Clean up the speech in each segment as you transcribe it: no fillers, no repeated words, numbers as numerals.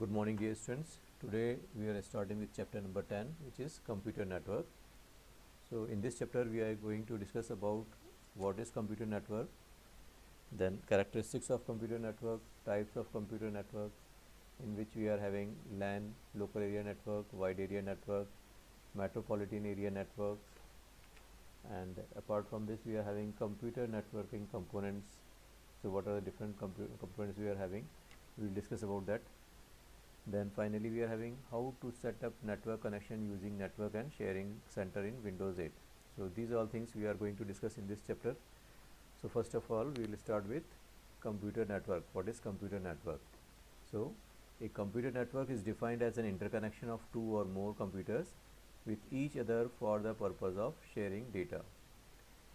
Good morning, dear students. Today we are starting with chapter number 10, which is computer network. So in this chapter we are going to discuss about what is computer network, then characteristics of computer network, types of computer network, in which we are having LAN, local area network, wide area network, metropolitan area networks, and apart from this we are having computer networking components. So what are the different components we are having? We will discuss about that. Then finally we are having how to set up network connection using network and sharing center in Windows 8. So these are all things we are going to discuss in this chapter. So first of all we will start with computer network. What is computer network? So a computer network is defined as an interconnection of two or more computers with each other for the purpose of sharing data.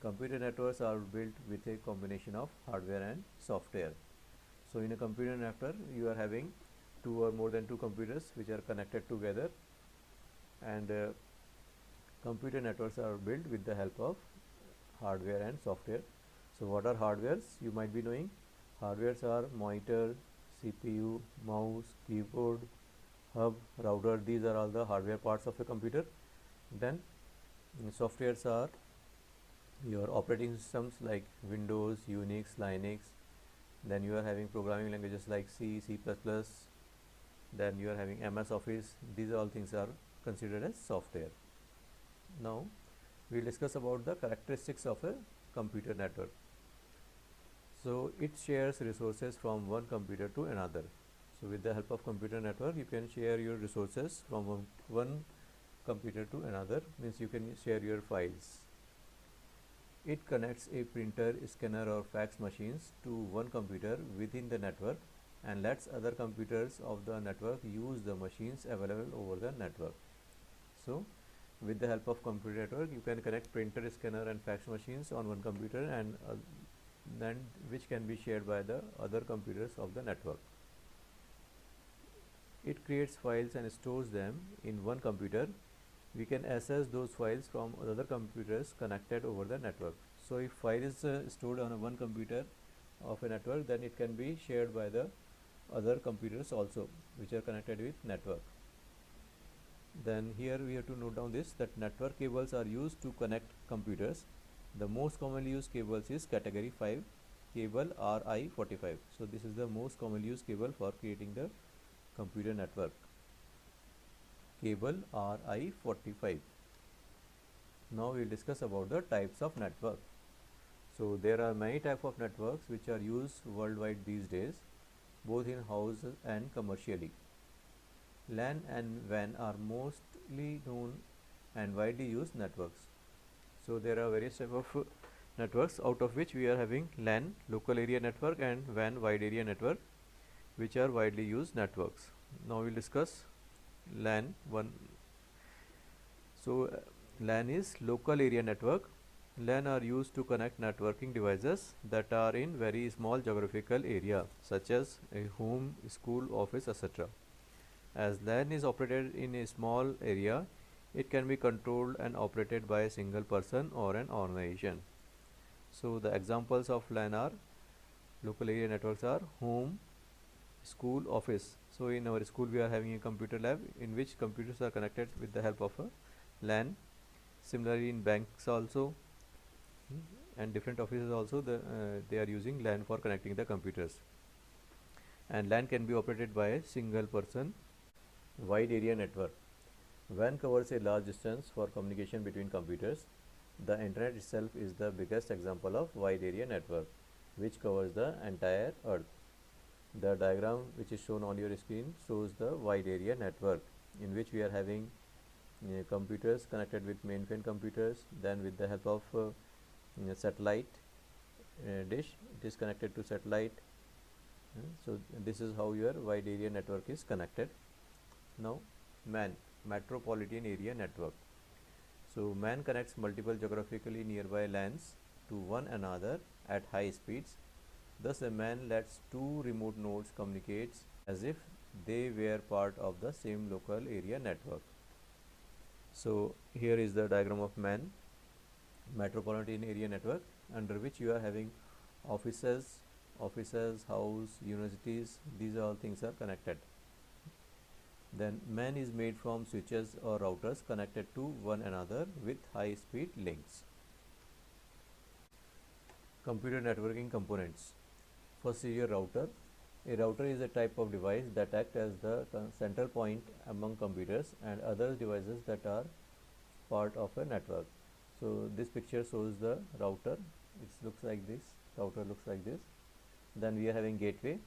Computer networks are built with a combination of hardware and software. So in a computer network you are having two or more than two computers which are connected together, and computer networks are built with the help of hardware and software. So what are hardwares? You might be knowing hardwares are monitor, CPU, mouse, keyboard, hub, router. These are all the hardware parts of a computer. Then softwares are your operating systems like Windows, Unix, Linux. Then you are having programming languages like C, C++. Then you are having MS Office. These all things are considered as software. Now we will discuss about the characteristics of a computer network. So it shares resources from one computer to another. So with the help of computer network you can share your resources from one computer to another, means you can share your files. It connects a printer, scanner or fax machines to one computer within the network and lets other computers of the network use the machines available over the network. So with the help of computer network you can connect printer, scanner and fax machines on one computer, and then which can be shared by the other computers of the network. It creates files and stores them in one computer. We can access those files from other computers connected over the network. So if file is stored on one computer of a network, then it can be shared by the other computers also which are connected with network. Then here we have to note down this, that network cables are used to connect computers. The most commonly used cables is category 5 cable RI45. So this is the most commonly used cable for creating the computer network, cable RI45. Now we will discuss about the types of network. So there are many types of networks which are used worldwide these days, both in house and commercially. LAN and WAN are mostly known and widely used networks. So there are various types of networks, out of which we are having LAN, local area network, and WAN, wide area network, which are widely used networks. Now we will discuss LAN. LAN is local area network. LAN are used to connect networking devices that are in very small geographical area, such as a home, school, office, etc. As LAN is operated in a small area, it can be controlled and operated by a single person or an organization. So the examples of LAN are local area networks are home, school, office. So in our school we are having a computer lab in which computers are connected with the help of a LAN. Similarly in banks also, and different offices also, they are using LAN for connecting the computers. And LAN can be operated by a single person. Wide area network. WAN covers a large distance for communication between computers. The internet itself is the biggest example of wide area network, which covers the entire earth. The diagram which is shown on your screen shows the wide area network, in which we are having computers connected with mainframe computers. Then with the help of satellite dish, it is connected to satellite. So this is how your wide area network is connected. Now MAN, metropolitan area network. So MAN connects multiple geographically nearby LANs to one another at high speeds. Thus a MAN lets two remote nodes communicate as if they were part of the same local area network. So here is the diagram of MAN, metropolitan area network, under which you are having offices, house, universities. These all things are connected. Then MAN is made from switches or routers connected to one another with high speed links. Computer networking components. First is your router. A router is a type of device that acts as the central point among computers and other devices that are part of a network. So this picture shows the router. It looks like this. Router looks like this. Then we are having gateway.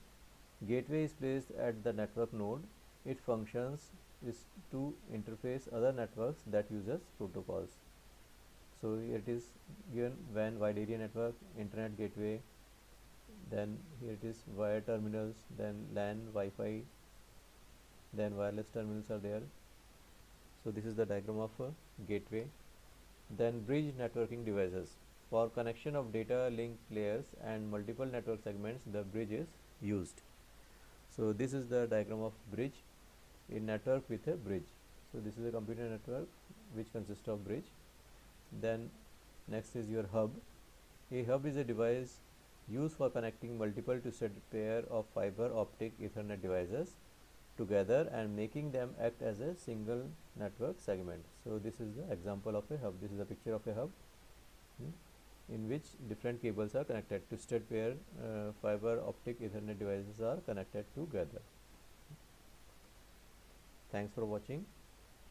Gateway is placed at the network node. Its functions is to interface other networks that uses protocols. So here it is given WAN, wide area network, internet gateway. Then here it is wire terminals, then LAN, Wi-Fi, then wireless terminals are there. So this is the diagram of a gateway. Then bridge networking devices. For connection of data link layers and multiple network segments, the bridge is used. So this is the diagram of bridge, a network with a bridge. So this is a computer network which consists of bridge. Then next is your hub. A hub is a device used for connecting multiple twisted pair of fiber optic Ethernet devices together and making them act as a single network segment. So this is the example of a hub. This is a picture of a hub in which different cables are connected. Twisted pair fiber optic Ethernet devices are connected together. Thanks for watching.